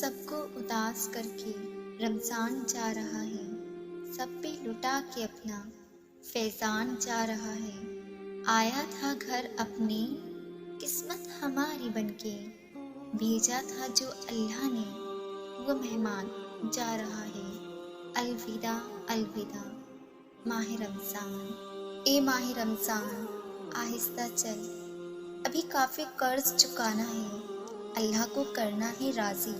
سب کو اداس کر کے رمضان جا رہا ہے، سب پہ لٹا کے اپنا فیضان جا رہا ہے۔ آیا تھا گھر اپنے قسمت ہماری بن کے، بھیجا تھا جو اللہ نے وہ مہمان جا رہا ہے۔ الوداع الوداع ماہ رمضان، اے ماہ رمضان آہستہ چل، ابھی کافی قرض چکانا ہے، اللہ کو کرنا ہے راضی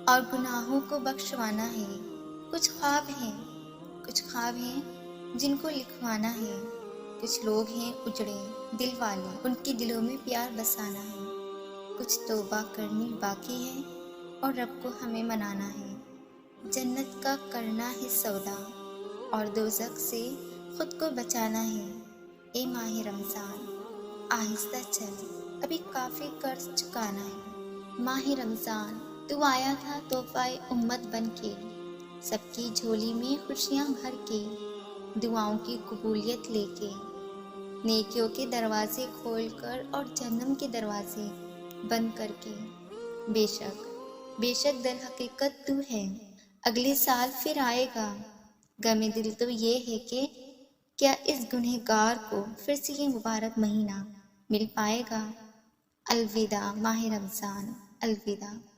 اور گناہوں کو بخشوانا ہے۔ کچھ خواب ہیں جن کو لکھوانا ہے، کچھ لوگ ہیں اجڑے دل والے، ان کے دلوں میں پیار بسانا ہے۔ کچھ توبہ کرنی باقی ہے اور رب کو ہمیں منانا ہے۔ جنت کا کرنا ہے سودا اور دوزخ سے خود کو بچانا ہے۔ اے ماہ رمضان آہستہ چل، ابھی کافی قرض چکانا ہے۔ ماہ رمضان تو آیا تھا تحفہ امت بن کے، سب کی جھولی میں خوشیاں بھر کے، دعاؤں کی قبولیت لے کے، نیکیوں کے دروازے کھول کر اور جہنم کے دروازے بند کر کے۔ بے شک در حقیقت تو ہے، اگلے سال پھر آئے گا۔ غم دل تو یہ ہے کہ کیا اس گنہگار کو پھر سے یہ مبارک مہینہ مل پائے گا۔ الوداع ماہ رمضان، الوداع۔